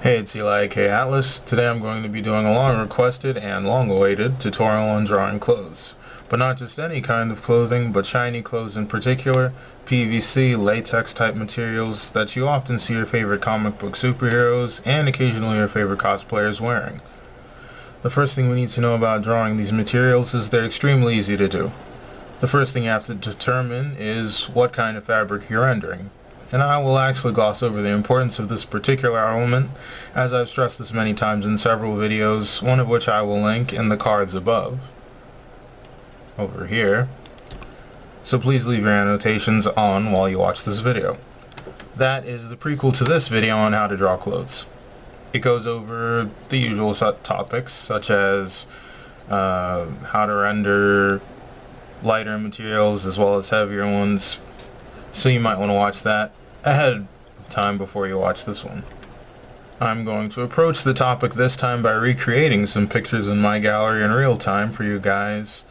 Hey, it's Eli aka Atlas. Today I'm going to be doing a long requested and long awaited tutorial on drawing clothes. But not just any kind of clothing, but shiny clothes in particular, PVC, latex type materials that you often see your favorite comic book superheroes and occasionally your favorite cosplayers wearing. The first thing we need to know about drawing these materials is they're extremely easy to do. The first thing you have to determine is what kind of fabric you're rendering. And I will actually gloss over the importance of this particular element, as I've stressed this many times in several videos, one of which I will link in the cards above, over here, so please leave your annotations on while you watch this video. That is the prequel to this video on how to draw clothes. It goes over the usual topics, such as how to render lighter materials as well as heavier ones, so you might want to watch that ahead of time before you watch this one. I'm going to approach the topic this time by recreating some pictures in my gallery in real time for you guys,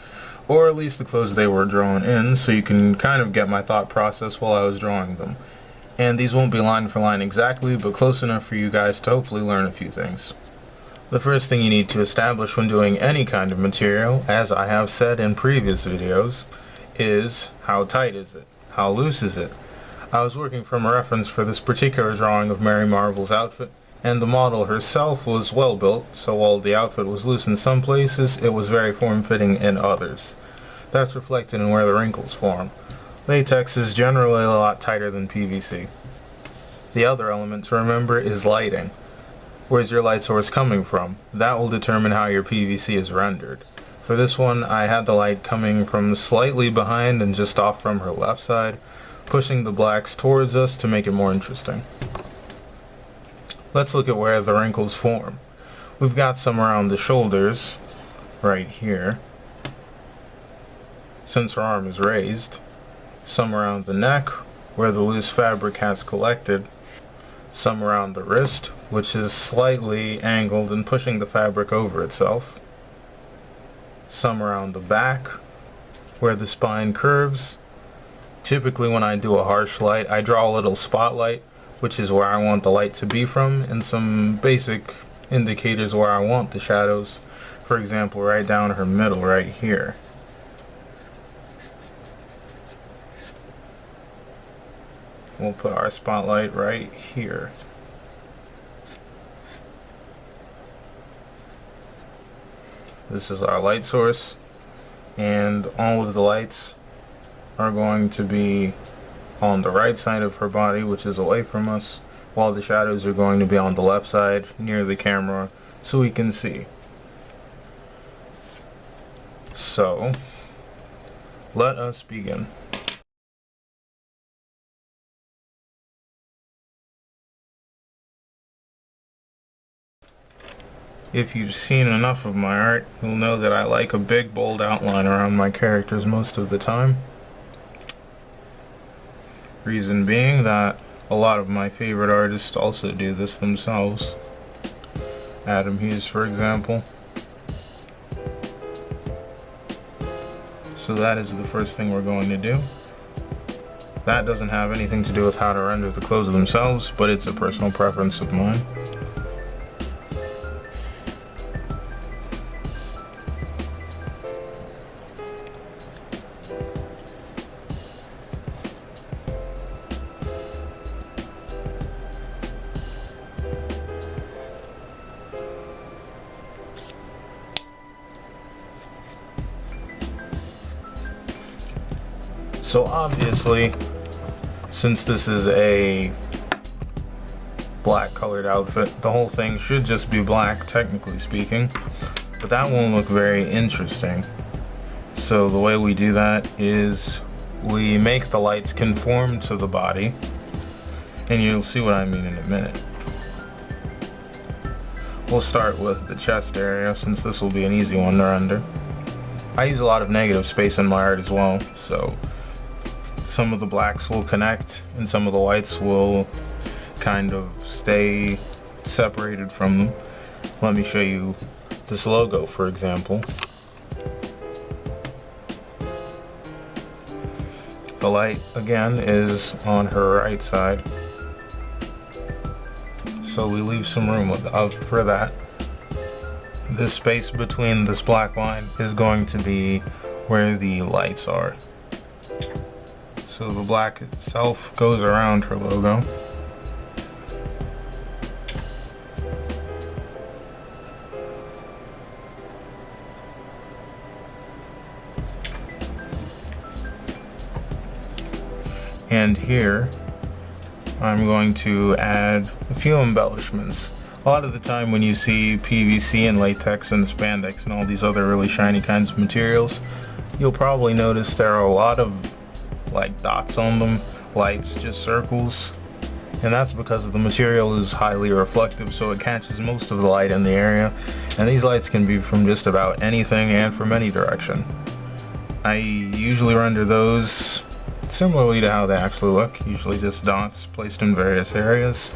or at least the clothes they were drawn in, so you can kind of get my thought process while I was drawing them. And these won't be line for line exactly, but close enough for you guys to hopefully learn a few things. The first thing you need to establish when doing any kind of material, as I have said in previous videos, is how tight is it? How loose is it? I was working from a reference for this particular drawing of Mary Marvel's outfit, and the model herself was well built, so while the outfit was loose in some places, it was very form-fitting in others. That's reflected in where the wrinkles form. Latex is generally a lot tighter than PVC. The other element to remember is lighting. Where's your light source coming from? That will determine how your PVC is rendered. For this one, I had the light coming from slightly behind and just off from her left side, pushing the blacks towards us to make it more interesting. Let's look at where the wrinkles form. We've got some around the shoulders, right here, since her arm is raised, some around the neck, where the loose fabric has collected, some around the wrist, which is slightly angled and pushing the fabric over itself, some around the back, where the spine curves. Typically when I do a harsh light, I draw a little spotlight, which is where I want the light to be from, and some basic indicators where I want the shadows. For example, right down her middle right here. We'll put our spotlight right here. This is our light source, and all of the lights are going to be on the right side of her body, which is away from us, while the shadows are going to be on the left side near the camera so we can see. So, let us begin. If you've seen enough of my art, you'll know that I like a big, bold outline around my characters most of the time. Reason being that a lot of my favorite artists also do this themselves. Adam Hughes, for example. So that is the first thing we're going to do. That doesn't have anything to do with how to render the clothes themselves, but it's a personal preference of mine. So obviously, since this is a black colored outfit, the whole thing should just be black, technically speaking, but that won't look very interesting. So the way we do that is we make the lights conform to the body, and you'll see what I mean in a minute. We'll start with the chest area, since this will be an easy one to render. I use a lot of negative space in my art as well, so some of the blacks will connect and some of the whites will kind of stay separated from them. Let me show you this logo, for example. The light, again, is on her right side. so we leave some room for that. This space between this black line is going to be where the lights are. So the black itself goes around her logo. And here, I'm going to add a few embellishments. A lot of the time when you see PVC and latex and spandex and all these other really shiny kinds of materials, you'll probably notice there are a lot of like dots on them, lights, just circles. And that's because the material is highly reflective, so it catches most of the light in the area. And these lights can be from just about anything and from any direction. I usually render those similarly to how they actually look, usually just dots placed in various areas.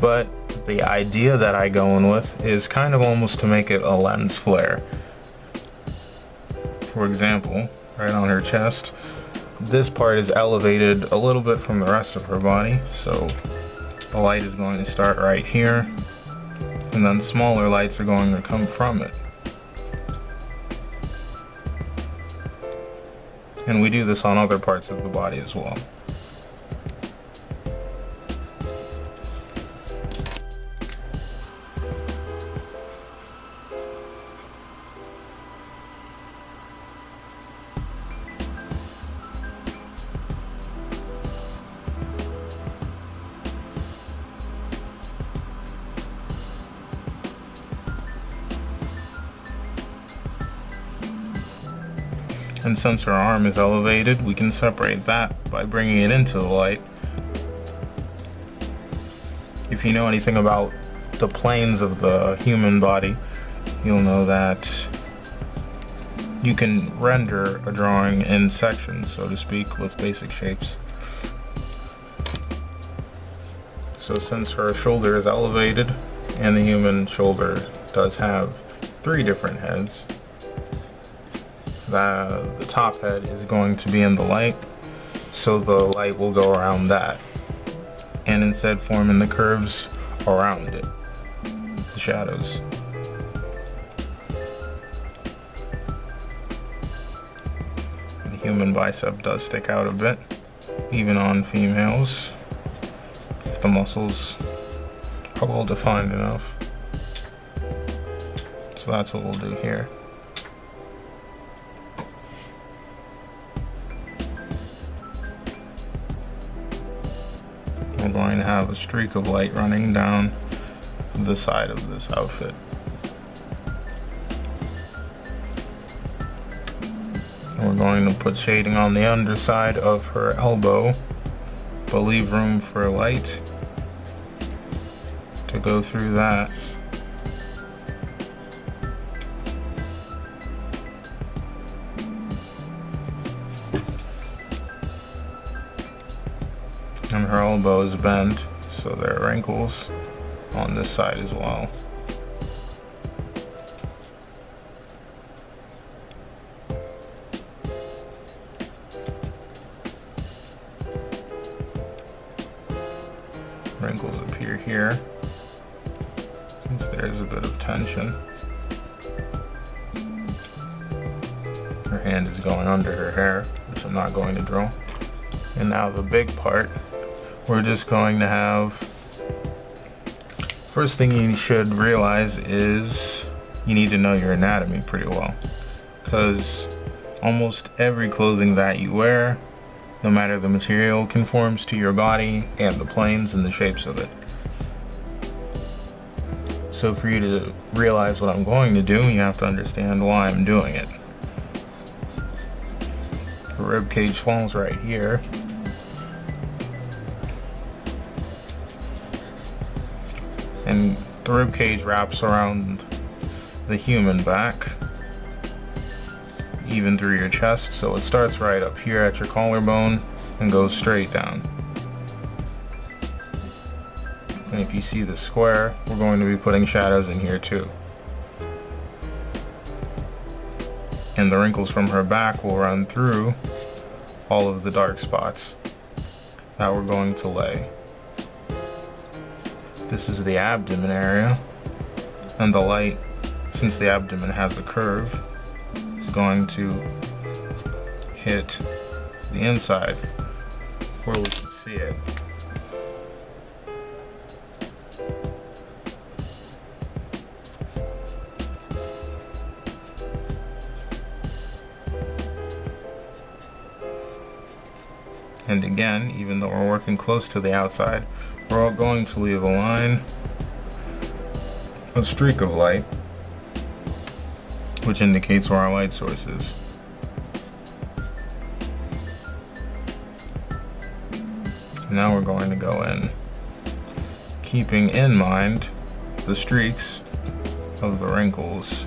But the idea that I go in with is kind of almost to make it a lens flare. For example, right on her chest, this part is elevated a little bit from the rest of her body, so the light is going to start right here, and then smaller lights are going to come from it. And we do this on other parts of the body as well. And since her arm is elevated, we can separate that by bringing it into the light. If you know anything about the planes of the human body, you'll know that you can render a drawing in sections, so to speak, with basic shapes. So since her shoulder is elevated, and the human shoulder does have 3 different heads, the top head is going to be in the light, so the light will go around that, and instead forming the curves around it, the shadows. The human bicep does stick out a bit, even on females, if the muscles are well defined enough. So that's what we'll do here. We're going to have a streak of light running down the side of this outfit. And we're going to put shading on the underside of her elbow, but leave room for light to go through that. And her elbow is bent, so there are wrinkles on this side as well. Wrinkles appear here, since there's a bit of tension. Her hand is going under her hair, which I'm not going to draw. And now the big part. We're just going to have, first thing you should realize is you need to know your anatomy pretty well, because almost every clothing that you wear, no matter the material, conforms to your body and the planes and the shapes of it. So for you to realize what I'm going to do, you have to understand why I'm doing it. The rib cage falls right here. And the rib cage wraps around the human back, even through your chest, so it starts right up here at your collarbone and goes straight down. And if you see the square, we're going to be putting shadows in here too. And the wrinkles from her back will run through all of the dark spots that we're going to lay. This is the abdomen area, and the light, since the abdomen has a curve, is going to hit the inside where we can see it. And again, even though we're working close to the outside, we're all going to leave a line, a streak of light, which indicates where our light source is. Now we're going to go in, keeping in mind the streaks of the wrinkles,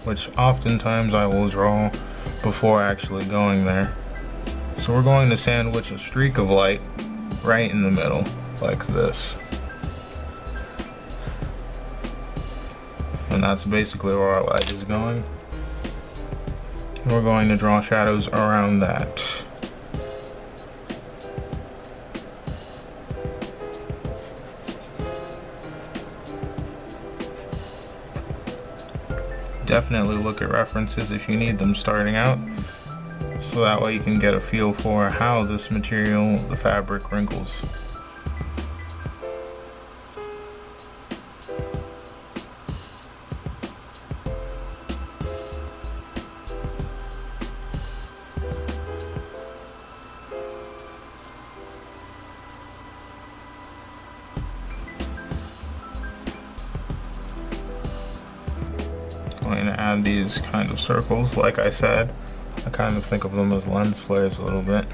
which oftentimes I will draw before actually going there. So we're going to sandwich a streak of light right in the middle, like this. And that's basically where our light is going. And we're going to draw shadows around that. Definitely look at references if you need them starting out, so that way you can get a feel for how this material, the fabric, wrinkles. Going to add these kind of circles, like I said. I kind of think of them as lens flares a little bit.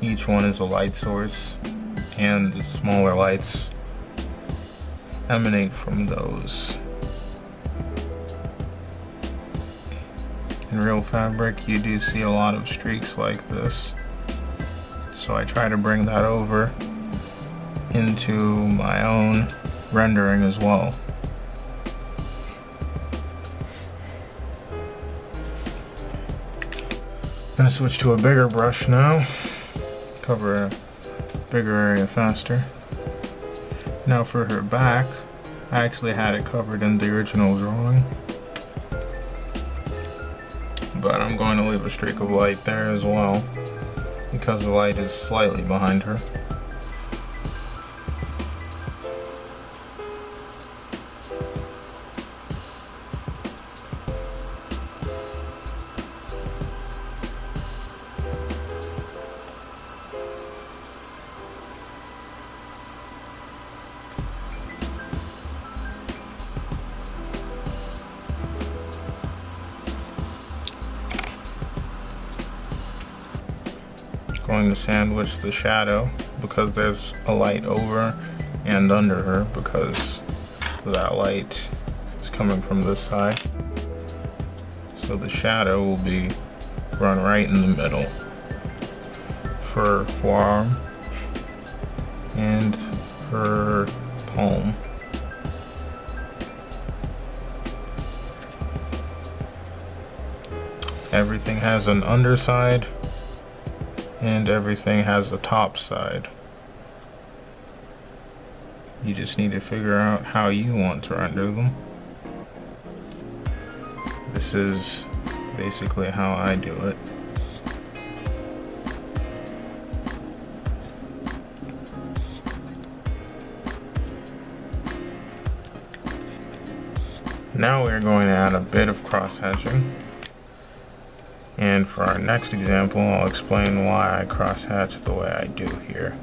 Each one is a light source, and smaller lights emanate from those. In real fabric, you do see a lot of streaks like this, so I try to bring that over into my own rendering as well. I'm going to switch to a bigger brush now, cover a bigger area faster. Now for her back, I actually had it covered in the original drawing, but I'm going to leave a streak of light there as well, because the light is slightly behind her. Going to sandwich the shadow because there's a light over and under her, because that light is coming from this side. So the shadow will be run right in the middle for forearm and for palm. Everything has an underside and everything has a top side. You just need to figure out how you want to render them. This is basically how I do it. Now we're going to add a bit of cross-hatching. And for our next example, I'll explain why I cross-hatch the way I do here.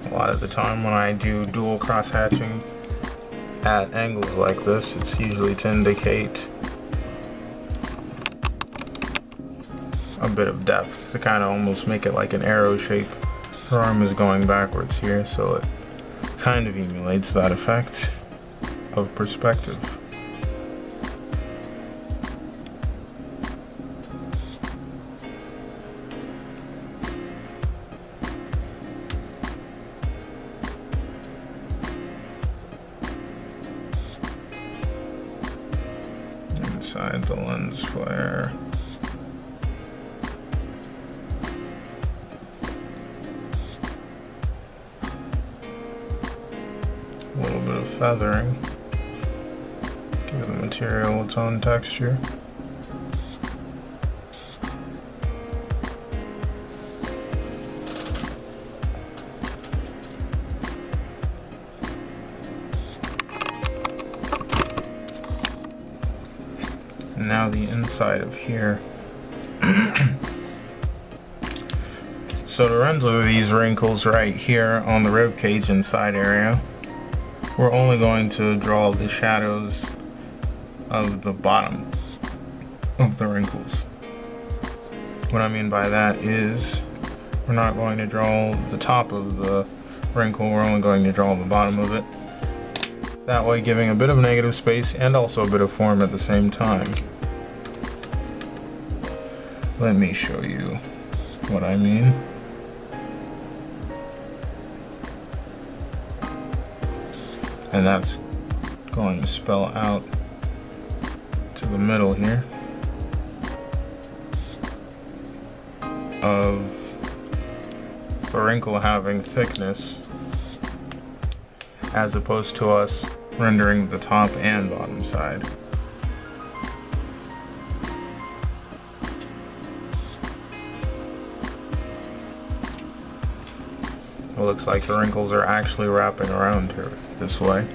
A lot of the time when I do dual cross-hatching at angles like this, it's usually to indicate a bit of depth, to kind of almost make it like an arrow shape. Her arm is going backwards here, so it kind of emulates that effect of perspective. Inside the lens flare. A little bit of feathering. Give the material its own texture. And now the inside of here. So to render these wrinkles right here on the rib cage inside area, we're only going to draw the shadows of the bottom of the wrinkles. What I mean by that is we're not going to draw the top of the wrinkle, we're only going to draw the bottom of it. That way giving a bit of negative space and also a bit of form at the same time. Let me show you what I mean. And that's going to spell out to the middle here of the wrinkle having thickness, as opposed to us rendering the top and bottom side. It looks like the wrinkles are actually wrapping around here this way.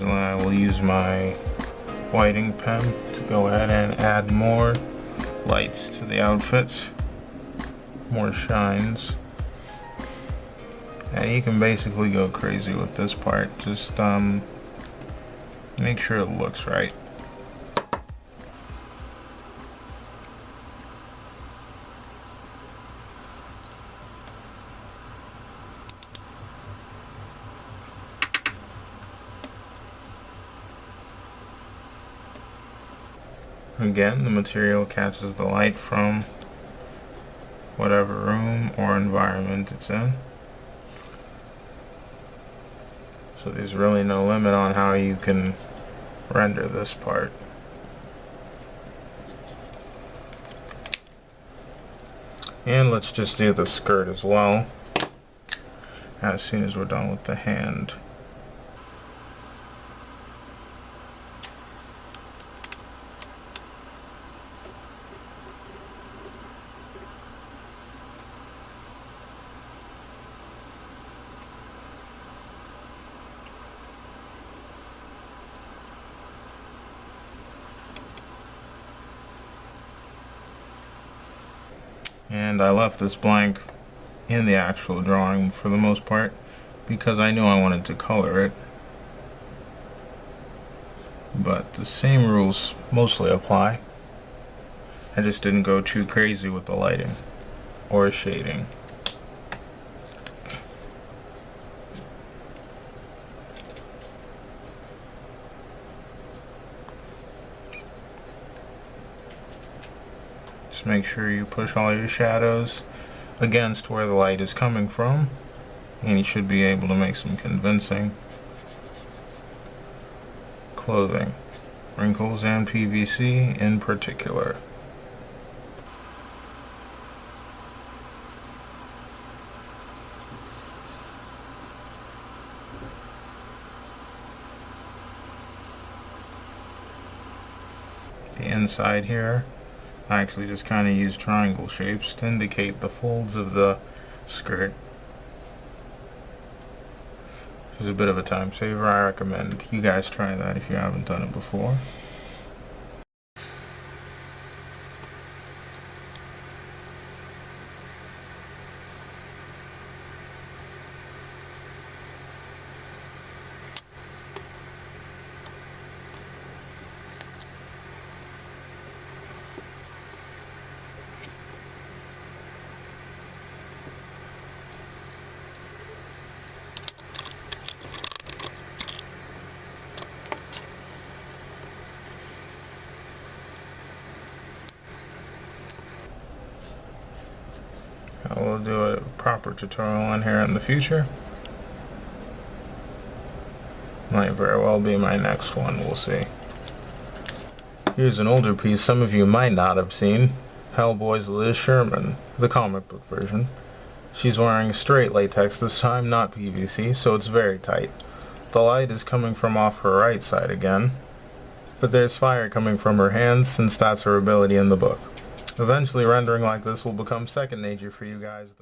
I will use my whiting pen to go ahead and add more lights to the outfits, more shines. And you can basically go crazy with this part, just make sure it looks right. Again, the material catches the light from whatever room or environment it's in. So there's really no limit on how you can render this part. And let's just do the skirt as well, as soon as we're done with the hand. And I left this blank in the actual drawing for the most part because I knew I wanted to color it. But the same rules mostly apply. I just didn't go too crazy with the lighting or shading. Just make sure you push all your shadows against where the light is coming from, and you should be able to make some convincing clothing. Wrinkles and PVC in particular. The inside here, I actually just kind of use triangle shapes to indicate the folds of the skirt. This is a bit of a time saver. I recommend you guys try that if you haven't done it before. I will do a proper tutorial on here in the future. Might very well be my next one, we'll see. Here's an older piece some of you might not have seen. Hellboy's Liz Sherman, the comic book version. She's wearing straight latex this time, not PVC, so it's very tight. The light is coming from off her right side again, but there's fire coming from her hands since that's her ability in the book. Eventually rendering like this will become second nature for you guys.